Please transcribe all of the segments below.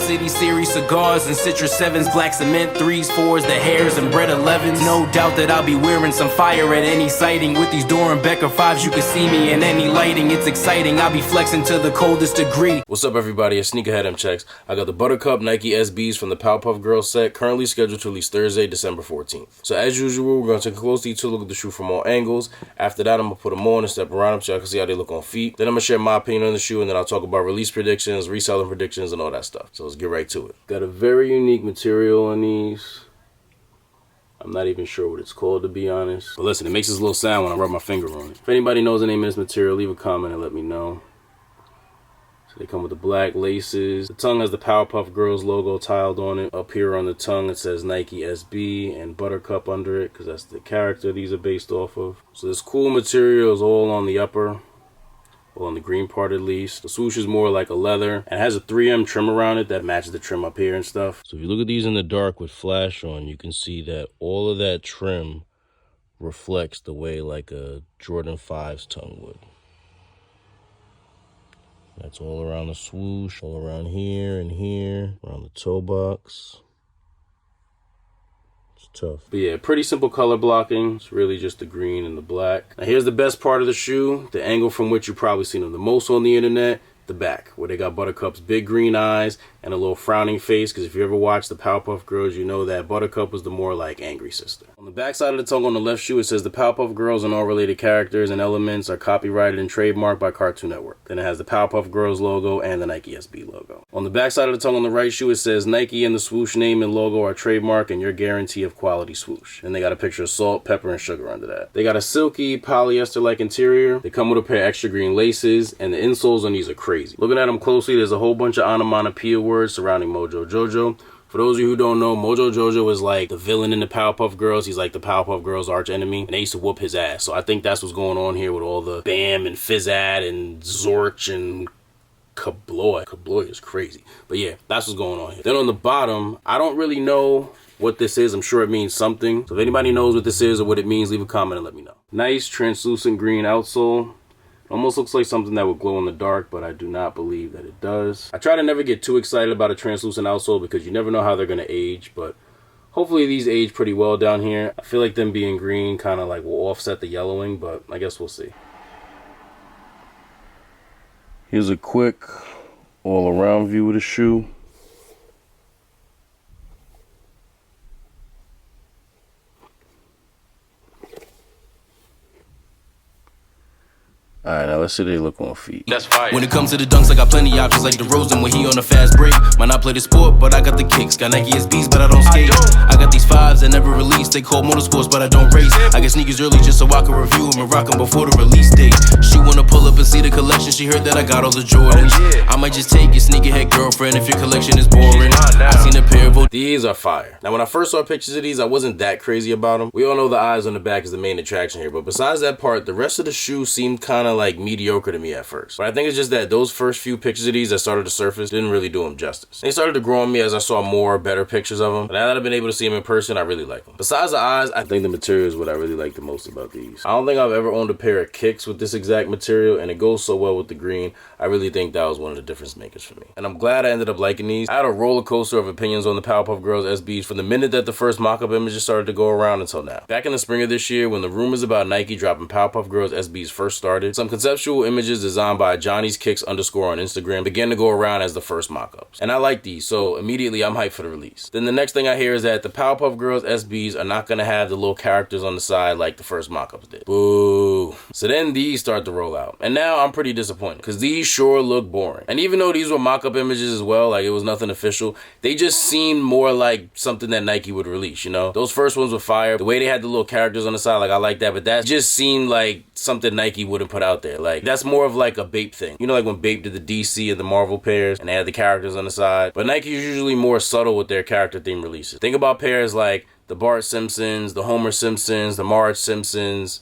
City series cigars and Citrus 7s, black cement 3s, 4s, the hairs and bread 11s. No doubt that I'll be wearing some fire at any sighting. With these Doran Becker 5s, you can see me in any lighting. It's exciting, I'll be flexing to the coldest degree. What's up, everybody? It's Sneakerhead M Checks. I got the Buttercup Nike SBs from the Powerpuff Girls set, currently scheduled to release Thursday, December 14th. So as usual, we're going to take a close detail look at the shoe from all angles. After that, I'm going to put them on and step around them so I can see how they look on feet. Then I'm going to share my opinion on the shoe, and then I'll talk about release predictions, reselling predictions, and all that stuff. So let's get right to it. Got a very unique material on these. I'm not even sure what it's called, to be honest. But listen, it makes this little sound when I rub my finger on it. If anybody knows the name of this material, leave a comment and let me know. So they come with the black laces. The tongue has the Powerpuff Girls logo tiled on it. Up here on the tongue, it says Nike SB and Buttercup under it, because that's the character these are based off of. So this cool material is all on the upper. Well, on the green part at least. The swoosh is more like a leather and it has a 3M trim around it that matches the trim up here and stuff. So if you look at these in the dark with flash on, you can see that all of that trim reflects the way like a Jordan 5's tongue would. That's all around the swoosh, all around here and here, around the toe box. Tough. But yeah, pretty simple color blocking. It's really just the green and the black. Now here's the best part of the shoe, the angle from which you've probably seen them the most on the internet, the back, where they got Buttercup's big green eyes and a little frowning face, because if you ever watch the Powerpuff Girls, you know that Buttercup was the more like angry sister. On the back side of the tongue on the left shoe, it says the Powerpuff Girls and all related characters and elements are copyrighted and trademarked by Cartoon Network. Then it has the Powerpuff Girls logo and the Nike SB logo. On the back side of the tongue on the right shoe, it says Nike and the swoosh name and logo are trademarked and your guarantee of quality swoosh. And they got a picture of salt, pepper, and sugar under that. They got a silky polyester-like interior. They come with a pair of extra green laces, and the insoles on these are crazy. Looking at them closely, there's a whole bunch of onomatopoeia words surrounding Mojo Jojo. For those of you who don't know, Mojo Jojo is like the villain in the Powerpuff Girls. He's like the Powerpuff Girls' arch enemy, and they used to whoop his ass. So I think that's what's going on here with all the Bam and Fizzad and Zorch and Kabloy. Kabloy is crazy. But yeah, that's what's going on here. Then on the bottom, I don't really know what this is. I'm sure it means something. So if anybody knows what this is or what it means, leave a comment and let me know. Nice translucent green outsole. Almost looks like something that would glow in the dark, but I do not believe that it does. I try to never get too excited about a translucent outsole because you never know how they're going to age, but hopefully these age pretty well down here. I feel like them being green kind of like will offset the yellowing, but I guess we'll see. Here's a quick all-around view of the shoe. Alright, now let's see how they look on feet. That's fire. When it comes to the dunks, I got plenty options like DeRozan when he on a fast break. Might not play the sport, but I got the kicks. Got Nike SBs, but I don't skate. I got these 5s that never release. They call motorsports, but I don't race. I get sneakers early just so I can review them and rock them before the release date. She wanna pull up and see the collection. She heard that I got all the Jordans. I might just take your sneakerhead girlfriend if your collection is boring. I seen a pair of these are fire. Now when I first saw pictures of these, I wasn't that crazy about them. We all know the eyes on the back is the main attraction here, but besides that part, the rest of the shoe seemed kind of like mediocre to me at first. But I think it's just that those first few pictures of these that started to surface didn't really do them justice. They started to grow on me as I saw more, better pictures of them. But now that I've been able to see them in person, I really like them. Besides the eyes, I think the material is what I really like the most about these. I don't think I've ever owned a pair of kicks with this exact material, and it goes so well with the green. I really think that was one of the difference makers for me. And I'm glad I ended up liking these. I had a roller coaster of opinions on the Powerpuff Girls SBs from the minute that the first mock-up images started to go around until now. Back in the spring of this year, when the rumors about Nike dropping Powerpuff Girls SBs first started, some conceptual images designed by Johnny's Kicks _ on Instagram began to go around as the first mock-ups. And I like these, so immediately I'm hyped for the release. Then the next thing I hear is that the Powerpuff Girls SBs are not gonna have the little characters on the side like the first mock-ups did. Boo. So then these start to roll out. And now I'm pretty disappointed, because these sure look boring. And even though these were mock-up images as well, like it was nothing official, they just seemed more like something that Nike would release, you know? Those first ones were fire. The way they had the little characters on the side, like I like that, but that just seemed like something Nike wouldn't put out there. Like that's more of like a Bape thing. You know, like when Bape did the DC and the Marvel pairs and they had the characters on the side. But Nike is usually more subtle with their character theme releases. Think about pairs like the Bart Simpsons, the Homer Simpsons, the Marge Simpsons,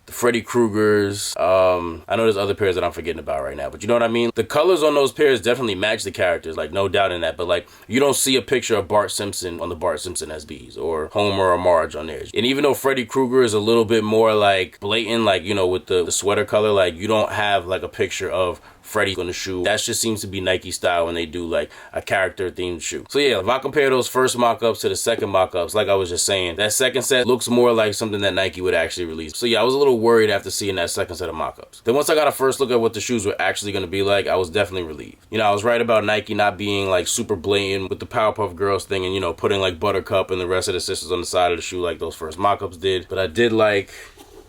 the Freddy Kruegers. I know there's other pairs that I'm forgetting about right now, but you know what I mean? The colors on those pairs definitely match the characters, like no doubt in that, but like you don't see a picture of Bart Simpson on the Bart Simpson SBs or Homer or Marge on theirs. And even though Freddy Krueger is a little bit more like blatant, like, you know, with the sweater color, like you don't have like a picture of Freddy on the shoe. That just seems to be Nike style when they do like a character themed shoe. So yeah, if I compare those first mock-ups to the second mock-ups, like I was just saying, that second set looks more like something that Nike would actually release. So yeah, I was a little worried after seeing that second set of mock-ups. Then once I got a first look at what the shoes were actually going to be like, I was definitely relieved. You know, I was right about Nike not being like super blatant with the Powerpuff Girls thing and, you know, putting like Buttercup and the rest of the sisters on the side of the shoe like those first mock-ups did. But I did like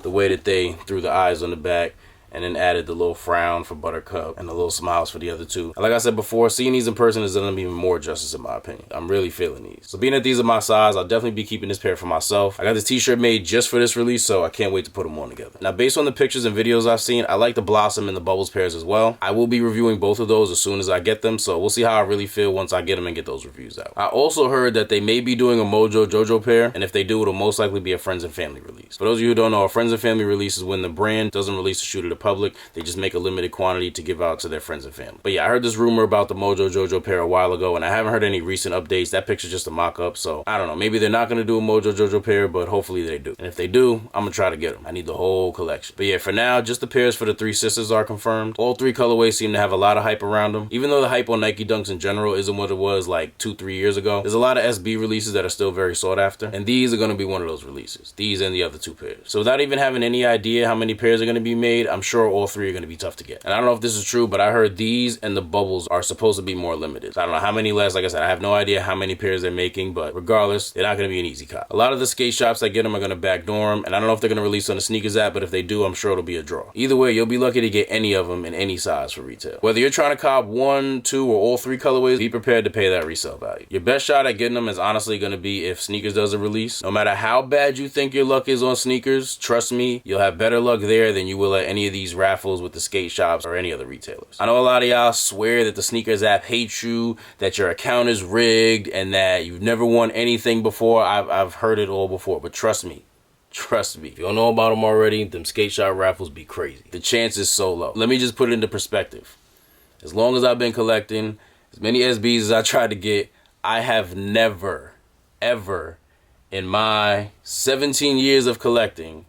the way that they threw the eyes on the back and then added the little frown for Buttercup and the little smiles for the other two. And like I said before, seeing these in person has done them even more justice in my opinion. I'm really feeling these. So being that these are my size, I'll definitely be keeping this pair for myself. I got this t-shirt made just for this release, so I can't wait to put them on together. Now, based on the pictures and videos I've seen, I like the Blossom and the Bubbles pairs as well. I will be reviewing both of those as soon as I get them, so we'll see how I really feel once I get them and get those reviews out. I also heard that they may be doing a Mojo Jojo pair, and if they do, it'll most likely be a Friends and Family release. For those of you who don't know, a Friends and Family release is when the brand doesn't release a shoe to the public. They just make a limited quantity to give out to their friends and family. But yeah, I heard this rumor about the Mojo Jojo pair a while ago, and I haven't heard any recent updates. That picture's just a mock-up, so I don't know. Maybe they're not going to do a Mojo Jojo pair, but hopefully they do. And if they do, I'm going to try to get them. I need the whole collection. But yeah, for now, just the pairs for the three sisters are confirmed. All three colorways seem to have a lot of hype around them. Even though the hype on Nike Dunks in general isn't what it was like 2-3 years ago, there's a lot of SB releases that are still very sought after, and these are going to be one of those releases. These and the other two pairs. So without even having any idea how many pairs are going to be made, I'm sure all three are going to be tough to get. And I don't know if this is true, but I heard these and the Bubbles are supposed to be more limited. So I don't know how many less. Like I said, I have no idea how many pairs they're making, but regardless, they're not going to be an easy cop. A lot of the skate shops that get them are going to backdoor them, and I don't know if they're going to release on the sneakers app, but if they do, I'm sure it'll be a draw. Either way, you'll be lucky to get any of them in any size for retail. Whether you're trying to cop 1, 2, or all 3 colorways, be prepared to pay that resale value. Your best shot at getting them is honestly going to be if sneakers does a release. No matter how bad you think your luck is on sneakers, trust me, you'll have better luck there than you will at any of these raffles with the skate shops or any other retailers. I know a lot of y'all swear that the sneakers app hates you, that your account is rigged, and that you've never won anything before. I've heard it all before, but trust me. Trust me, if you don't know about them already, them skate shop raffles be crazy. The chance is so low. Let me just put it into perspective. As long as I've been collecting, as many SBs as I tried to get, I have never, ever, in my 17 years of collecting,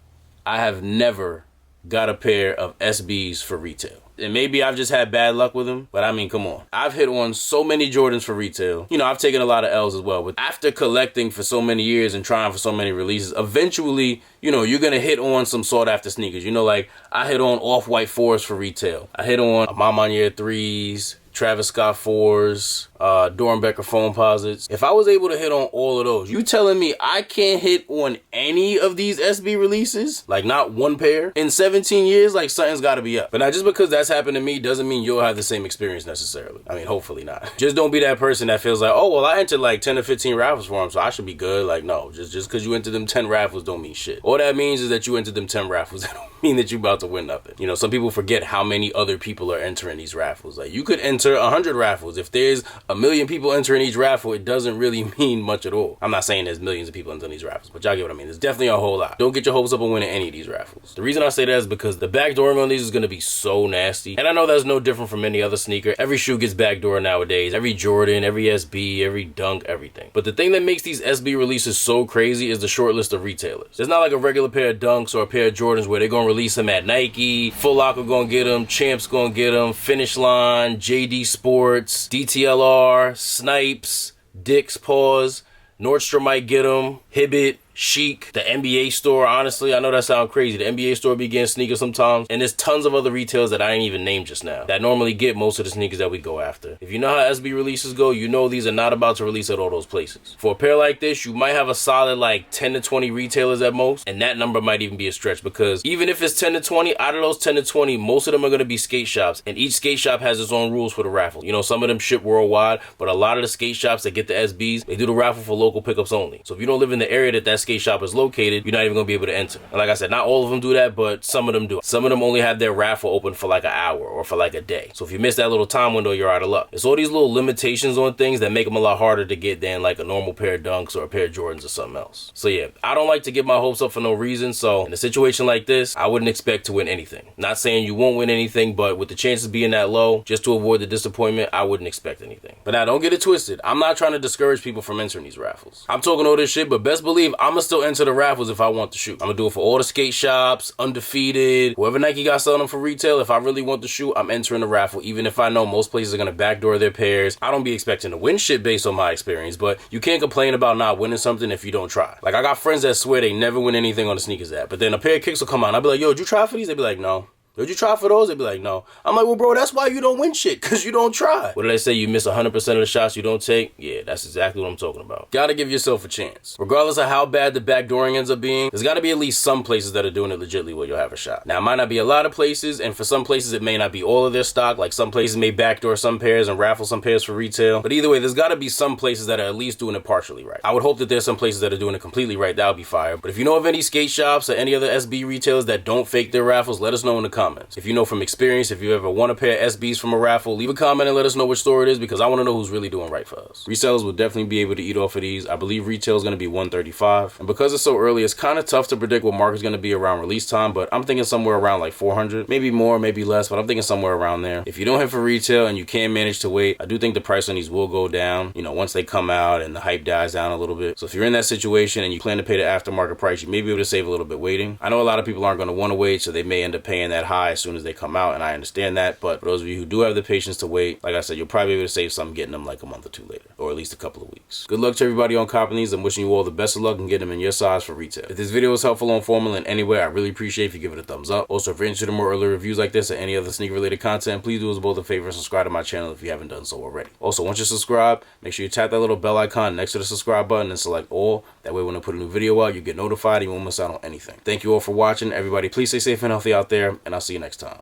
I have never got a pair of SBs for retail. And maybe I've just had bad luck with them, but I mean, come on. I've hit on so many Jordans for retail. You know, I've taken a lot of L's as well, but after collecting for so many years and trying for so many releases, eventually, you know, you're going to hit on some sought after sneakers. You know, like I hit on Off-White 4s for retail. I hit on Mamanier 3s, Travis Scott 4s, Dornbecker foam posits. If I was able to hit on all of those, you telling me I can't hit on any of these SB releases? Like not one pair? In 17 years, like something's got to be up. But now just because that's happened to me doesn't mean you'll have the same experience necessarily. I mean, hopefully not. Just don't be that person that feels like, oh, well, I entered like 10 or 15 raffles for them, so I should be good. Like, no, just because you entered them 10 raffles don't mean shit. All that means is that you entered them 10 raffles. That don't mean that you're about to win nothing. You know, some people forget how many other people are entering these raffles. Like, you could enter 100 raffles. If there's a million people entering each raffle, it doesn't really mean much at all. I'm not saying there's millions of people entering these raffles, but y'all get what I mean. There's definitely a whole lot. Don't get your hopes up on winning any of these raffles. The reason I say that is because the backdooring on these is going to be so nasty. And I know that's no different from any other sneaker. Every shoe gets backdoor nowadays. Every Jordan, every SB, every Dunk, everything. But the thing that makes these SB releases so crazy is the short list of retailers. There's not like a regular pair of Dunks or a pair of Jordans where they're going to release them at Nike, Foot Locker going to get them, Champs going to get them, Finish Line, JD Sports, DTLR, Snipes, Dick's Paws, Nordstrom might get them, Hibbett, Chic, the NBA store. Honestly, I know that sounds crazy. The NBA store be getting sneakers sometimes, and there's tons of other retailers that I ain't even named just now that normally get most of the sneakers that we go after. If you know how SB releases go, you know these are not about to release at all those places. For a pair like this, you might have a solid like 10 to 20 retailers at most, and that number might even be a stretch because even if it's 10 to 20, out of those 10 to 20, most of them are going to be skate shops, and each skate shop has its own rules for the raffle. You know, some of them ship worldwide, but a lot of the skate shops that get the SBs, they do the raffle for local pickups only. So if you don't live in the area that skate shop is located, you're not even going to be able to enter. And like I said, not all of them do that, but some of them do. Some of them only have their raffle open for like an hour or for like a day. So if you miss that little time window, you're out of luck. It's all these little limitations on things that make them a lot harder to get than like a normal pair of Dunks or a pair of Jordans or something else. So yeah, I don't like to get my hopes up for no reason. So in a situation like this, I wouldn't expect to win anything. Not saying you won't win anything, but with the chances being that low, just to avoid the disappointment, I wouldn't expect anything. But now don't get it twisted. I'm not trying to discourage people from entering these raffles. I'm talking all this shit, but best believe I'm I'ma still enter the raffles if I want the shoe. I'm gonna do it for all the skate shops, Undefeated, whoever Nike got selling them for retail. If I really want the shoe, I'm entering the raffle, even if I know most places are gonna backdoor their pairs. I don't be expecting to win shit based on my experience, but you can't complain about not winning something if you don't try. Like, I got friends that swear they never win anything on the sneakers app, but then a pair of kicks will come out and I'll be like, yo, did you try for these? They'd be like, no. Did you try for those? They'd be like, no. I'm like, well, bro, that's why you don't win shit, because you don't try. What did I say? You miss 100% of the shots you don't take? Yeah, that's exactly what I'm talking about. Gotta give yourself a chance. Regardless of how bad the backdooring ends up being, there's gotta be at least some places that are doing it legitly where you'll have a shot. Now, it might not be a lot of places, and for some places, it may not be all of their stock. Like, some places may backdoor some pairs and raffle some pairs for retail. But either way, there's gotta be some places that are at least doing it partially right. I would hope that there's some places that are doing it completely right. That would be fire. But if you know of any skate shops or any other SB retailers that don't fake their raffles, let us know in the comments. If you know from experience, if you ever won a pair of SBs from a raffle, leave a comment and let us know which store it is, because I want to know who's really doing right for us. Resellers will definitely be able to eat off of these. I believe retail is going to be $135, and because it's so early, it's kind of tough to predict what market's going to be around release time, but I'm thinking somewhere around like 400, maybe more, maybe less, but I'm thinking somewhere around there. If you don't hit for retail and you can manage to wait, I do think the price on these will go down, you know, once they come out and the hype dies down a little bit. So if you're in that situation and you plan to pay the aftermarket price, you may be able to save a little bit waiting. I know a lot of people aren't going to want to wait, so they may end up paying that high as soon as they come out, and I understand that, but for those of you who do have the patience to wait, like I said, you'll probably be able to save some getting them like a month or two later, or at least a couple of weeks. Good luck to everybody on copping these. I'm wishing you all the best of luck and getting them in your size for retail. If this video was helpful or informative in any way, I really appreciate if you give it a thumbs up. Also, if you're interested in more early reviews like this or any other sneaker related content, please do us both a favor and subscribe to my channel if you haven't done so already. Also, once you subscribe, make sure you tap that little bell icon next to the subscribe button and select all. That way when I put a new video out, you get notified and you won't miss out on anything. Thank you all for watching. Everybody, please stay safe and healthy out there, and I'll see you next time.